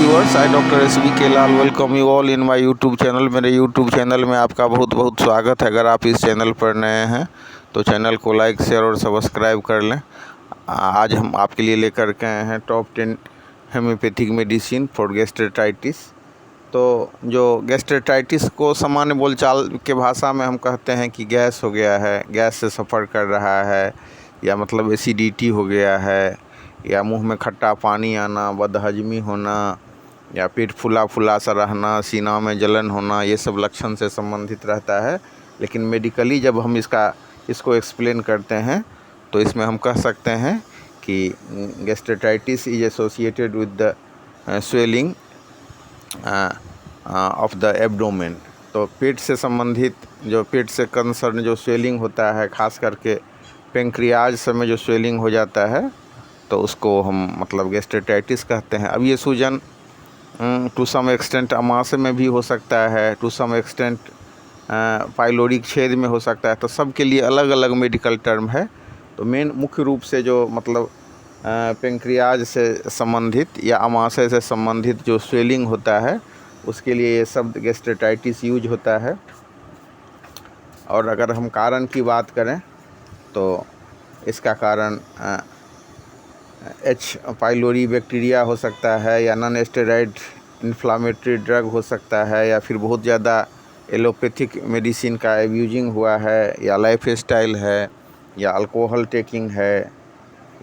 Viewers, I doctor SBK Lal welcome you all in my YouTube channel. मेरे YouTube channel में आपका बहुत बहुत स्वागत है। अगर आप इस चैनल पर नए हैं तो चैनल को लाइक शेयर और सब्सक्राइब कर लें। आज हम आपके लिए लेकर के आए हैं टॉप 10 होम्योपैथिक मेडिसिन फॉर गैस्ट्रेटाइटिस। तो जो गैस्ट्रेटाइटिस को सामान्य बोलचाल के भाषा में हम कहते हैं कि गैस हो गया है, गैस से सफ़र कर रहा है, या मतलब एसिडिटी हो गया है, या मुंह में खट्टा पानी आना, बदहजमी होना, या पेट फूला फूला सा रहना, सीना में जलन होना, ये सब लक्षण से संबंधित रहता है। लेकिन मेडिकली जब हम इसको एक्सप्लेन करते हैं तो इसमें हम कह सकते हैं कि gastritis is associated with the swelling of the abdomen. तो पेट से संबंधित जो पेट से कंसर्न जो स्वेलिंग होता है, खास करके पेंक्रियाज समय जो स्वेलिंग हो जाता है, तो उसको हम मतलब गैस्ट्रेटाइटिस कहते हैं। अब ये सूजन टू सम एक्सटेंट अमाशय में भी हो सकता है, टू सम एक्सटेंट पाइलोरिक छेद में हो सकता है। तो सब के लिए अलग अलग मेडिकल टर्म है। तो मुख्य रूप से जो मतलब पेंक्रियाज से संबंधित या अमाशय से संबंधित जो स्वेलिंग होता है, उसके लिए ये शब्द गैस्ट्रेटाइटिस यूज होता है। और अगर हम कारण की बात करें तो इसका कारण H. पाइलोरी बैक्टीरिया हो सकता है, या नॉन स्टेरॉइड इन्फ्लामेटरी ड्रग हो सकता है, या फिर बहुत ज़्यादा एलोपैथिक मेडिसिन का एब्यूजिंग हुआ है, या लाइफ स्टाइल है, या अल्कोहल टेकिंग है,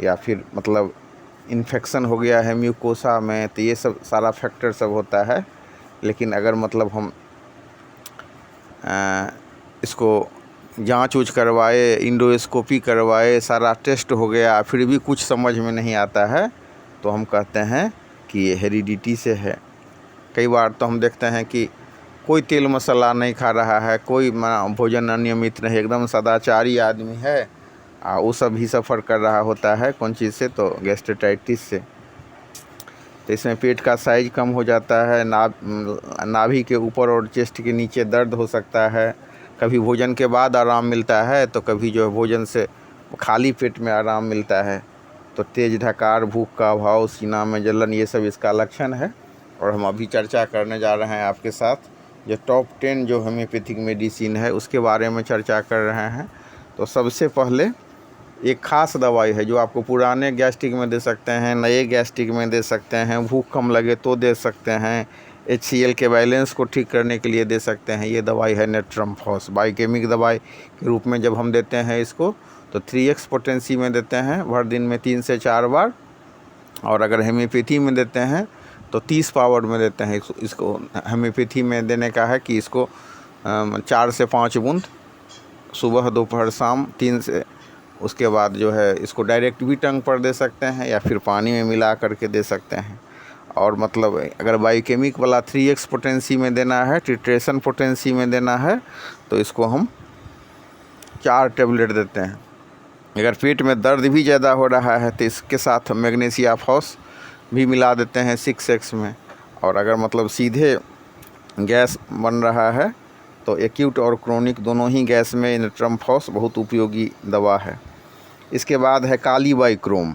या फिर मतलब इन्फेक्शन हो गया है म्यूकोसा में। तो ये सब सारा फैक्टर सब होता है। लेकिन अगर मतलब हम इसको जांच ऊँच करवाए, इंडोस्कोपी करवाए, सारा टेस्ट हो गया, फिर भी कुछ समझ में नहीं आता है, तो हम कहते हैं कि ये हेरिडिटी से है। कई बार तो हम देखते हैं कि कोई तेल मसाला नहीं खा रहा है, कोई भोजन अनियमित नहीं, एकदम सदाचारी आदमी है, वो सब ही सफ़र कर रहा होता है कौन चीज़ से, तो गैस्ट्रेटाइटिस से। तो इसमें पेट का साइज कम हो जाता है, नाभि के ऊपर और चेस्ट के नीचे दर्द हो सकता है। कभी भोजन के बाद आराम मिलता है, तो कभी जो है भोजन से खाली पेट में आराम मिलता है। तो तेज ढकार, भूख का अभाव, सीना में जलन, ये सब इसका लक्षण है। और हम अभी चर्चा करने जा रहे हैं आपके साथ जो टॉप 10 जो होम्योपैथिक मेडिसिन है उसके बारे में चर्चा कर रहे हैं। तो सबसे पहले एक ख़ास दवाई है जो आपको पुराने गैस्ट्रिक में दे सकते हैं, नए गैस्ट्रिक में दे सकते हैं, भूख कम लगे तो दे सकते हैं, HCl के बैलेंस को ठीक करने के लिए दे सकते हैं। ये दवाई है नेट्रम्फॉस। बायोकेमिक दवाई के रूप में जब हम देते हैं इसको तो 3x पोटेंसी में देते हैं, भर दिन में 3 से 4 बार। और अगर होम्योपैथी में देते हैं तो 30 पावर में देते हैं। इसको होम्योपैथी में देने का है कि इसको 4 से 5 बूंद सुबह, दोपहर, शाम 3 से, उसके बाद जो है इसको डायरेक्ट भी टंग पर दे सकते हैं, या फिर पानी में मिला करके दे सकते हैं। और मतलब अगर बायोकेमिक वाला 3x पोटेंसी में देना है, टिट्रेशन पोटेंसी में देना है, तो इसको हम 4 टेबलेट देते हैं। अगर पेट में दर्द भी ज़्यादा हो रहा है तो इसके साथ मैग्नीशिया फॉस भी मिला देते हैं 6x में। और अगर मतलब सीधे गैस बन रहा है तो एक्यूट और क्रोनिक दोनों ही गैस में नेट्रम्फॉस बहुत उपयोगी दवा है। इसके बाद है कालीबाइक्रोम।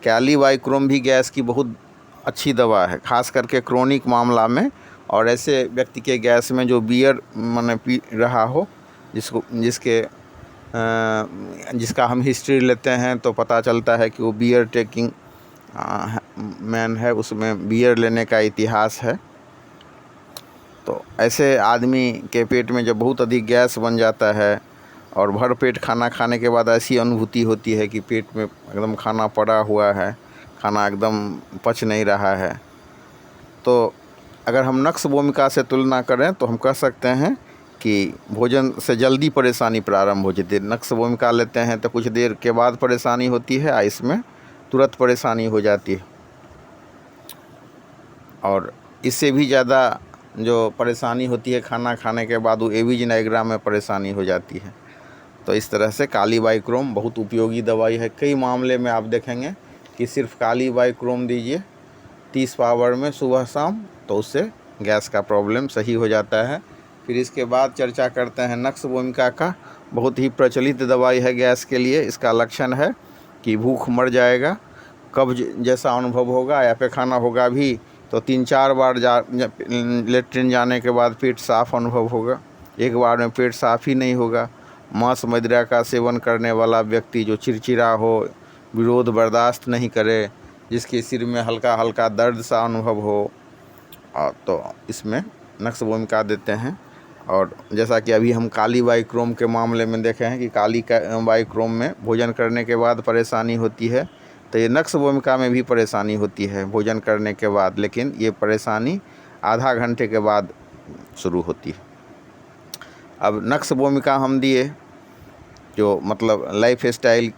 कालीबाइक्रोम भी गैस की बहुत अच्छी दवा है, खास करके क्रोनिक मामला में। और ऐसे व्यक्ति के गैस में जो बियर माने पी रहा हो, जिसका हम हिस्ट्री लेते हैं तो पता चलता है कि वो बियर टेकिंग मैन है, उसमें बियर लेने का इतिहास है। तो ऐसे आदमी के पेट में जब बहुत अधिक गैस बन जाता है और भर पेट खाना खाने के बाद ऐसी अनुभूति होती है कि पेट में एकदम खाना पड़ा हुआ है, खाना एकदम पच नहीं रहा है, तो अगर हम नक्श भूमिका से तुलना करें तो हम कह सकते हैं कि भोजन से जल्दी परेशानी प्रारंभ हो जाती है। नक्श भूमिका लेते हैं तो कुछ देर के बाद परेशानी होती है, इसमें तुरंत परेशानी हो जाती है। और इससे भी ज़्यादा जो परेशानी होती है खाना खाने के बाद, वो एविज नाइग्रा में परेशानी हो जाती है। तो इस तरह से कालीबाइक्रोम बहुत उपयोगी दवाई है। कई मामले में आप देखेंगे कि सिर्फ कालीबाइक्रोम दीजिए 30 पावर में सुबह शाम, तो उससे गैस का प्रॉब्लम सही हो जाता है। फिर इसके बाद चर्चा करते हैं नक्श भूमिका का। बहुत ही प्रचलित दवाई है गैस के लिए। इसका लक्षण है कि भूख मर जाएगा, कब्ज जैसा अनुभव होगा, या पैखाना होगा भी तो 3-4 बार लेटरिन जाने के बाद पेट साफ अनुभव होगा। एक बार में पेट साफ ही नहीं होगा। मांस मदिरा का सेवन करने वाला व्यक्ति जो चिड़चिड़ा हो, विरोध बर्दाश्त नहीं करे, जिसके सिर में हल्का हल्का दर्द सा अनुभव हो, तो इसमें नक्स भूमिका देते हैं। और जैसा कि अभी हम काली बाइक्रोम के मामले में देखे हैं कि काली बाइक्रोम में भोजन करने के बाद परेशानी होती है, तो ये नक्स भूमिका में भी परेशानी होती है भोजन करने के बाद, लेकिन ये परेशानी आधा घंटे के बाद शुरू होती है। अब नक्स भूमिका हम दिए जो मतलब लाइफ स्टाइल,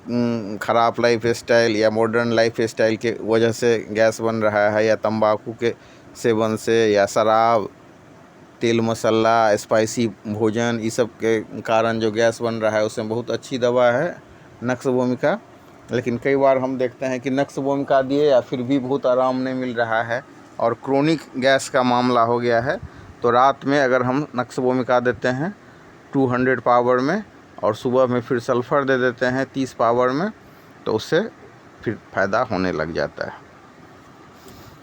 ख़राब लाइफ स्टाइल या मॉडर्न लाइफ स्टाइल के वजह से गैस बन रहा है, या तंबाकू के सेवन से, या शराब, तेल मसाला, स्पाइसी भोजन, इस सब के कारण जो गैस बन रहा है, उसमें बहुत अच्छी दवा है नक्स भूमिका। लेकिन कई बार हम देखते हैं कि नक्स भूमिका दिए या फिर भी बहुत आराम नहीं मिल रहा है और क्रोनिक गैस का मामला हो गया है, तो रात में अगर हम नक्स भूमिका देते हैं 200 पावर में और सुबह में फिर सल्फ़र दे देते हैं 30 पावर में, तो उससे फिर फ़ायदा होने लग जाता है।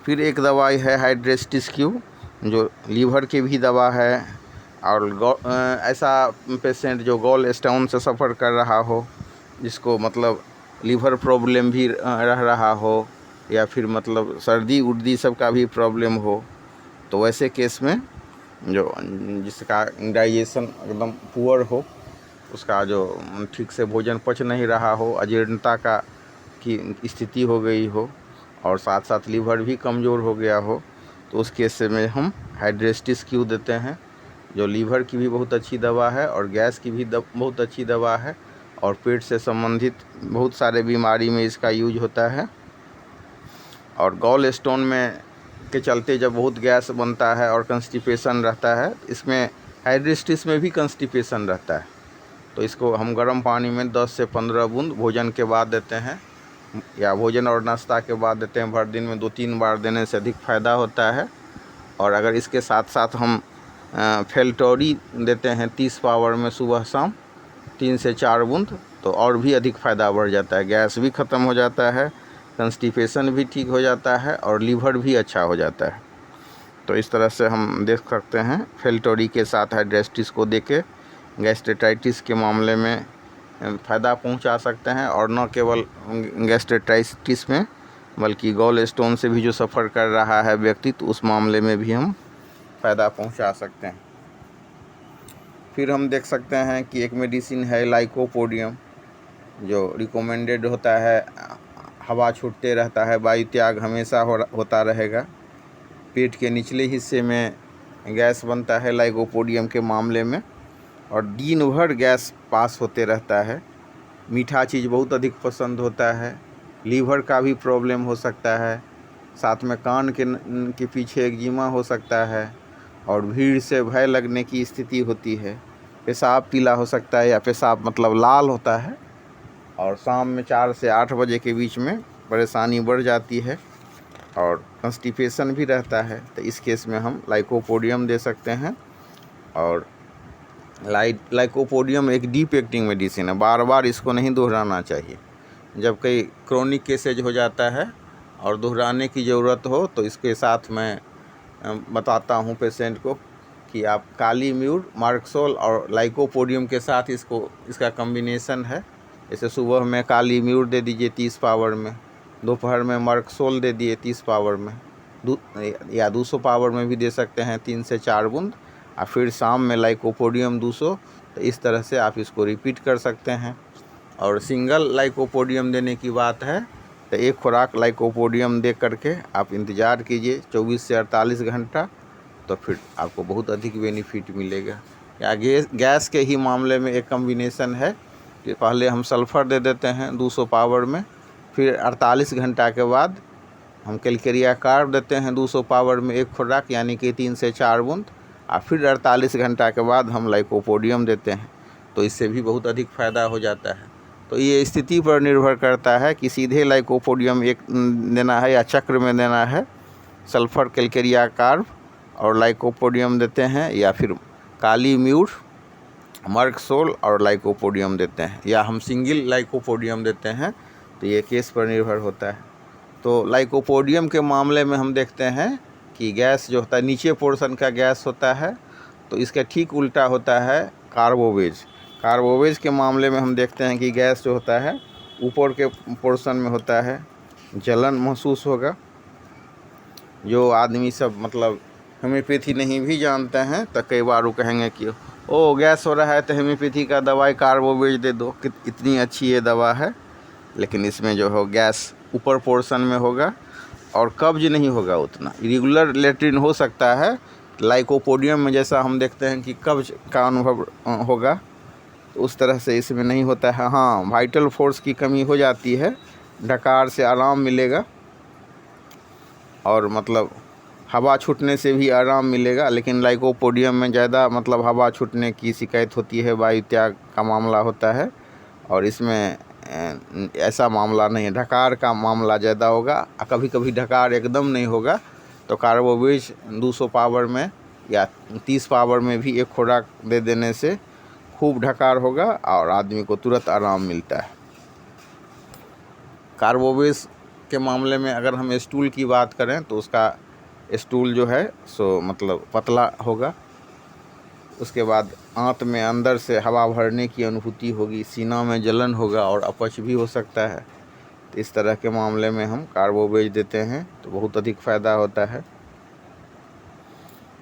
फिर एक दवाई है हाइड्रेस्टिस क्यू, जो लीवर की भी दवा है, और ऐसा पेशेंट जो गॉल स्टोन से सफ़र कर रहा हो, जिसको मतलब लीवर प्रॉब्लम भी रह रहा हो, या फिर मतलब सर्दी उर्दी सब का भी प्रॉब्लम हो, तो वैसे केस में जो जिसका डाइजेशन एकदम पुअर हो, उसका जो ठीक से भोजन पच नहीं रहा हो, अजीर्णता का की स्थिति हो गई हो, और साथ साथ लीवर भी कमज़ोर हो गया हो, तो उस केस में हम हाइड्रेस्टिस क्यू देते हैं, जो लीवर की भी बहुत अच्छी दवा है और गैस की भी बहुत अच्छी दवा है, और पेट से संबंधित बहुत सारे बीमारी में इसका यूज होता है। और गॉल स्टोन में के चलते जब बहुत गैस बनता है और कंस्टिपेशन रहता है, इसमें हाइड्रेस्टिस में भी कंस्टिपेशन रहता है, तो इसको हम गर्म पानी में 10 से 15 बूंद भोजन के बाद देते हैं, या भोजन और नाश्ता के बाद देते हैं। भर दिन में 2-3 बार देने से अधिक फ़ायदा होता है। और अगर इसके साथ साथ हम फेल्टोरी देते हैं 30 पावर में सुबह शाम 3 से 4 बूंद, तो और भी अधिक फ़ायदा बढ़ जाता है। गैस भी ख़त्म हो जाता है, कंस्टिपेशन भी ठीक हो जाता है, और लीवर भी अच्छा हो जाता है। तो इस तरह से हम देख सकते हैं फेल्टोरी के साथ हाइड्रेस्टिस को देके गैस्ट्रेटाइटिस के मामले में फ़ायदा पहुंचा सकते हैं, और न केवल गैस्ट्रेटाइटिस में बल्कि गॉल स्टोन से भी जो सफ़र कर रहा है व्यक्ति, तो उस मामले में भी हम फ़ायदा पहुंचा सकते हैं। फिर हम देख सकते हैं कि एक मेडिसिन है लाइकोपोडियम, जो रिकमेंडेड होता है, हवा छूटते रहता है, वायु त्याग हमेशा होता रहेगा, पेट के निचले हिस्से में गैस बनता है लाइकोपोडियम के मामले में, और दिन भर गैस पास होते रहता है, मीठा चीज़ बहुत अधिक पसंद होता है, लीवर का भी प्रॉब्लम हो सकता है, साथ में कान के पीछे एक्जिमा हो सकता है, और भीड़ से भय लगने की स्थिति होती है, पेशाब पीला हो सकता है, या पेशाब मतलब लाल होता है, और शाम में 4 से 8 बजे के बीच में परेशानी बढ़ जाती है, और कंस्टिपेशन भी रहता है। तो इस केस में हम लाइकोपोडियम दे सकते हैं। और लाइकोपोडियम एक डीप एक्टिंग मेडिसिन है, बार बार इसको नहीं दोहराना चाहिए। जब कई क्रोनिक केसेज हो जाता है और दोहराने की ज़रूरत हो, तो इसके साथ मैं बताता हूँ पेशेंट को कि आप काली म्यूर, मार्कसोल और लाइकोपोडियम के साथ इसका कम्बिनेशन है। जैसे सुबह में काली म्यूर दे दीजिए 30 पावर में, दोपहर में मार्कसोल दे दिए 30 पावर में, या 200 पावर में भी दे सकते हैं 3 से 4 बूंद, और फिर शाम में लाइकोपोडियम 200। तो इस तरह से आप इसको रिपीट कर सकते हैं। और सिंगल लाइकोपोडियम देने की बात है तो एक खुराक लाइकोपोडियम दे करके आप इंतज़ार कीजिए 24 से 48 घंटा, तो फिर आपको बहुत अधिक बेनिफिट मिलेगा। या गैस के ही मामले में एक कम्बिनेशन है कि पहले हम सल्फ़र दे देते हैं 200 पावर में, फिर 48 घंटा के बाद हम कैलकेरिया कार्ब देते हैं 200 पावर में एक खुराक, यानी कि 3 से 4 बूंद, और फिर 48 घंटा के बाद हम लाइकोपोडियम देते हैं, तो इससे भी बहुत अधिक फ़ायदा हो जाता है। तो ये स्थिति पर निर्भर करता है कि सीधे लाइकोपोडियम एक देना है या चक्र में देना है। सल्फ़र, कैलकेरिया कार्ब और लाइकोपोडियम देते हैं, या फिर काली म्यूर, मार्कसोल और लाइकोपोडियम देते हैं, या हम सिंगल लाइकोपोडियम देते हैं। तो ये केस पर निर्भर होता है। तो लाइकोपोडियम के मामले में हम देखते हैं कि गैस जो होता है नीचे पोर्शन का गैस होता है, तो इसका ठीक उल्टा होता है कार्बोवेज। कार्बोवेज के मामले में हम देखते हैं कि गैस जो होता है ऊपर के पोर्शन में होता है, जलन महसूस होगा। जो आदमी सब मतलब होम्योपैथी नहीं भी जानते हैं तो कई बार वो कहेंगे कि ओ गैस हो रहा है तो होम्योपैथी का दवाई कार्बोवेज दे दो, इतनी अच्छी ये दवा है। लेकिन इसमें जो हो गैस ऊपर पोर्शन में होगा और कब्ज नहीं होगा उतना। इरेगुलर लेट्रिन हो सकता है, लाइकोपोडियम में जैसा हम देखते हैं कि कब्ज का अनुभव होगा, तो उस तरह से इसमें नहीं होता है। हाँ, वाइटल फोर्स की कमी हो जाती है, डकार से आराम मिलेगा और मतलब हवा छूटने से भी आराम मिलेगा। लेकिन लाइकोपोडियम में ज़्यादा मतलब हवा छूटने की शिकायत होती है, वायु त्याग का मामला होता है, और इसमें ऐसा मामला नहीं है। ढकार का मामला ज़्यादा होगा, कभी कभी ढकार एकदम नहीं होगा, तो कार्बोवेज 200 पावर में या 30 पावर में भी एक खुराक दे देने से खूब ढकार होगा और आदमी को तुरंत आराम मिलता है। कार्बोवेज के मामले में अगर हम स्टूल की बात करें तो उसका स्टूल जो है सो मतलब पतला होगा। उसके बाद आंत में अंदर से हवा भरने की अनुभूति होगी, सीना में जलन होगा और अपच भी हो सकता है। तो इस तरह के मामले में हम कार्बोवेज देते हैं तो बहुत अधिक फ़ायदा होता है।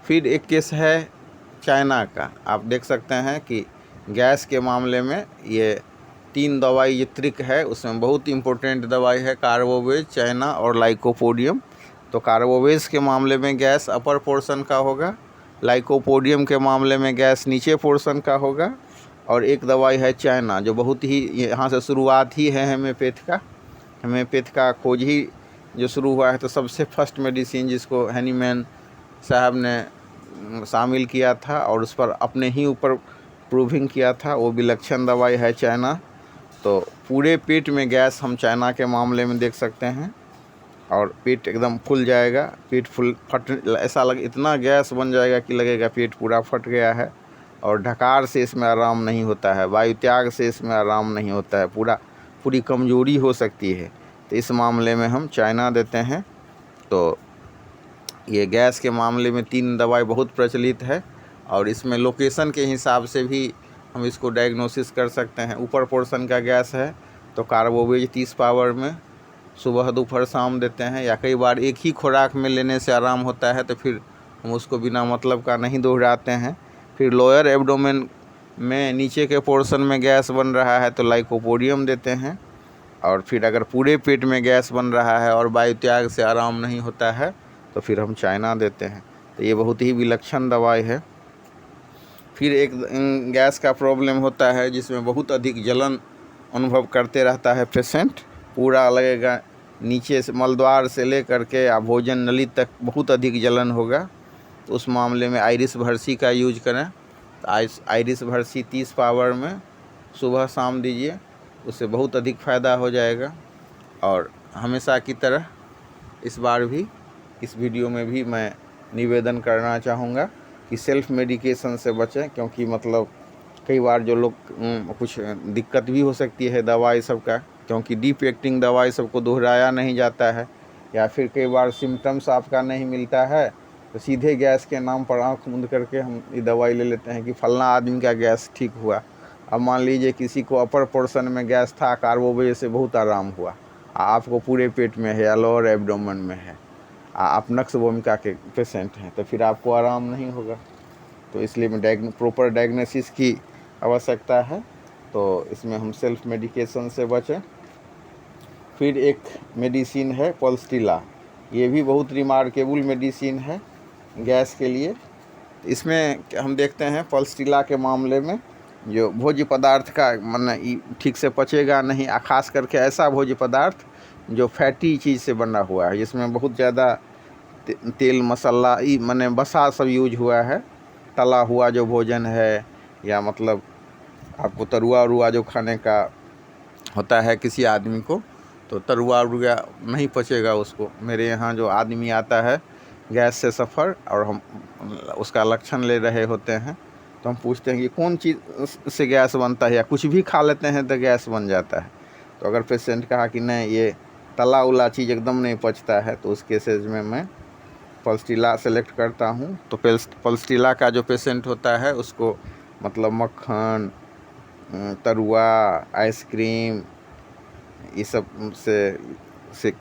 फिर एक केस है चाइना का। आप देख सकते हैं कि गैस के मामले में ये 3 दवाई ये त्रिक है, उसमें बहुत इम्पोर्टेंट दवाई है कार्बोवेज, चाइना और लाइकोपोडियम। तो कार्बोवेज के मामले में गैस अपर पोर्शन का होगा, लाइकोपोडियम के मामले में गैस नीचे पोर्शन का होगा, और एक दवाई है चाइना जो बहुत ही यहाँ से शुरुआत ही है होम्योपैथ का खोज ही जो शुरू हुआ है। तो सबसे फर्स्ट मेडिसिन जिसको हैनीमैन साहब ने शामिल किया था और उस पर अपने ही ऊपर प्रूविंग किया था, वो विलक्षण दवाई है चाइना। तो पूरे पेट में गैस हम चाइना के मामले में देख सकते हैं और पेट एकदम फूल जाएगा, पेट फट ऐसा इतना गैस बन जाएगा कि लगेगा पेट पूरा फट गया है। और ढकार से इसमें आराम नहीं होता है, वायु त्याग से इसमें आराम नहीं होता है, पूरी कमजोरी हो सकती है। तो इस मामले में हम चाइना देते हैं। तो ये गैस के मामले में 3 दवाई बहुत प्रचलित है और इसमें लोकेशन के हिसाब से भी हम इसको डायग्नोसिस कर सकते हैं। ऊपर पोर्शन का गैस है तो कार्बोवेज 30 पावर में सुबह दोपहर शाम देते हैं, या कई बार एक ही खुराक में लेने से आराम होता है तो फिर हम उसको बिना मतलब का नहीं दोहराते हैं। फिर लोअर एब्डोमेन में नीचे के पोर्शन में गैस बन रहा है तो लाइकोपोडियम देते हैं। और फिर अगर पूरे पेट में गैस बन रहा है और वायु त्याग से आराम नहीं होता है तो फिर हम चाइना देते हैं। तो ये बहुत ही विलक्षण दवाई है। फिर एक गैस का प्रॉब्लम होता है जिसमें बहुत अधिक जलन अनुभव करते रहता है पेशेंट, पूरा लगेगा नीचे से मलद्वार से लेकर के या भोजन नली तक बहुत अधिक जलन होगा। तो उस मामले में आइरिस भर्सी का यूज करें। तो आइरिस भर्सी 30 पावर में सुबह शाम दीजिए, उससे बहुत अधिक फ़ायदा हो जाएगा। और हमेशा की तरह इस बार भी इस वीडियो में भी मैं निवेदन करना चाहूँगा कि सेल्फ मेडिकेशन से बचें, क्योंकि मतलब कई बार जो लोग कुछ दिक्कत भी हो सकती है दवाई सब का, क्योंकि डीप एक्टिंग दवाई सबको दोहराया नहीं जाता है, या फिर कई बार सिम्टम्स आपका नहीं मिलता है तो सीधे गैस के नाम पर आँख मूंद करके हम ये दवाई ले लेते हैं कि फलना आदमी का गैस ठीक हुआ। अब मान लीजिए किसी को अपर पोर्शन में गैस था, कार्बोवेज से बहुत आराम हुआ, आपको पूरे पेट में है या लोअर एब्डोमेन में है, आप नक्स भूमिका के पेशेंट हैं, तो फिर आपको आराम नहीं होगा। तो इसलिए मैं प्रॉपर डायग्नोसिस की आवश्यकता है। तो इसमें हम सेल्फ मेडिकेशन से बचें। फिर एक मेडिसिन है पल्सटिला, ये भी बहुत रिमार्केबल मेडिसिन है गैस के लिए। इसमें हम देखते हैं पल्सटिला के मामले में जो भोज्य पदार्थ का मतलब ठीक से पचेगा नहीं, खास करके ऐसा भोज्य पदार्थ जो फैटी चीज़ से बना हुआ है, जिसमें बहुत ज़्यादा तेल मसाला माने बसा सब यूज हुआ है, तला हुआ जो भोजन है, या मतलब आपको तरुआ उरुआ जो खाने का होता है किसी आदमी को, तो तरुआ उरुआ नहीं पचेगा उसको। मेरे यहाँ जो आदमी आता है गैस से सफ़र और हम उसका लक्षण ले रहे होते हैं तो हम पूछते हैं कि कौन चीज़ से गैस बनता है, या कुछ भी खा लेते हैं तो गैस बन जाता है। तो अगर पेशेंट कहा कि नहीं ये तला उला चीज़ एकदम नहीं पचता है, तो उस केसेज में मैं पल्सटीला सेलेक्ट करता हूँ। तो पल्सटीला का जो पेशेंट होता है उसको मतलब मक्खन, तरुआ, आइसक्रीम, ये सब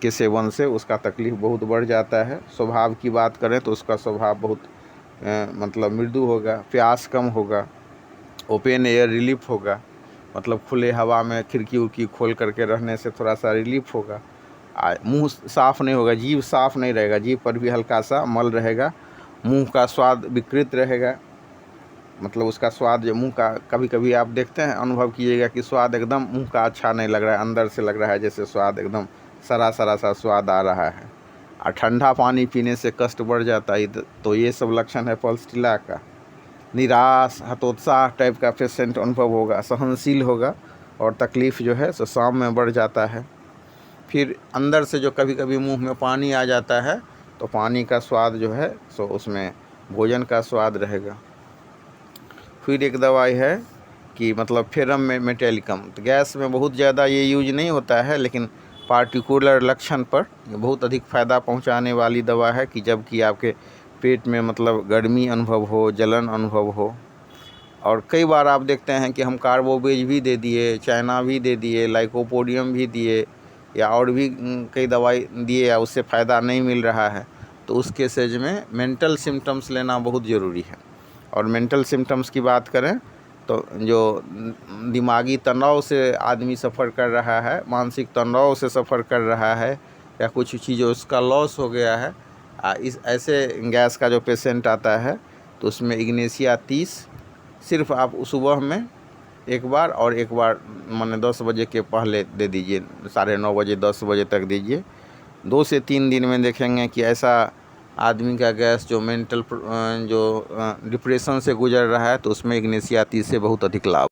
के सेवन से उसका तकलीफ़ बहुत बढ़ जाता है। स्वभाव की बात करें तो उसका स्वभाव बहुत मतलब मृदु होगा, प्यास कम होगा, ओपन एयर रिलीफ होगा, मतलब खुले हवा में खिड़की उड़की खोल करके रहने से थोड़ा सा रिलीफ होगा। मुंह साफ़ नहीं होगा, जीभ साफ़ नहीं रहेगा, जीभ पर भी हल्का सा मल रहेगा, मुंह का स्वाद विकृत रहेगा, मतलब उसका स्वाद जो मुंह का, कभी कभी आप देखते हैं, अनुभव कीजिएगा कि स्वाद एकदम मुंह का अच्छा नहीं लग रहा है, अंदर से लग रहा है जैसे स्वाद एकदम सरा सा स्वाद आ रहा है, और ठंडा पानी पीने से कष्ट बढ़ जाता है। तो ये सब लक्षण है पल्सटीला का। निराश, हतोत्साह टाइप का पेशेंट अनुभव होगा, सहनशील होगा और तकलीफ़ जो है सो शाम में बढ़ जाता है। फिर अंदर से जो कभी कभी मुंह में पानी आ जाता है तो पानी का स्वाद जो है सो उसमें भोजन का स्वाद रहेगा। फिर एक दवाई है कि मतलब फेरम मेटेलिकम, तो गैस में बहुत ज़्यादा ये यूज नहीं होता है, लेकिन पार्टिकुलर लक्षण पर बहुत अधिक फ़ायदा पहुंचाने वाली दवा है कि जबकि आपके पेट में मतलब गर्मी अनुभव हो, जलन अनुभव हो। और कई बार आप देखते हैं कि हम कार्बोवेज भी दे दिए, चाइना भी दे दिए, लाइकोपोडियम भी दिए, या और भी कई दवाई दिए, या उससे फ़ायदा नहीं मिल रहा है, तो उस केसेज में मेंटल सिम्टम्स लेना बहुत ज़रूरी है। और मेंटल सिम्टम्स की बात करें तो जो दिमागी तनाव से आदमी सफ़र कर रहा है, मानसिक तनाव से सफ़र कर रहा है, या कुछ चीज़ उसका लॉस हो गया है, इस ऐसे गैस का जो पेशेंट आता है तो उसमें इग्नेशिया 30 सिर्फ आप सुबह में एक बार और एक बार माने 10 बजे के पहले दे दीजिए, 9:30 बजे 10 बजे तक दीजिए। 2 से 3 दिन में देखेंगे कि ऐसा आदमी का गैस जो मेंटल जो डिप्रेशन से गुजर रहा है तो उसमें इग्नेशिया 30 से बहुत अधिक लाभ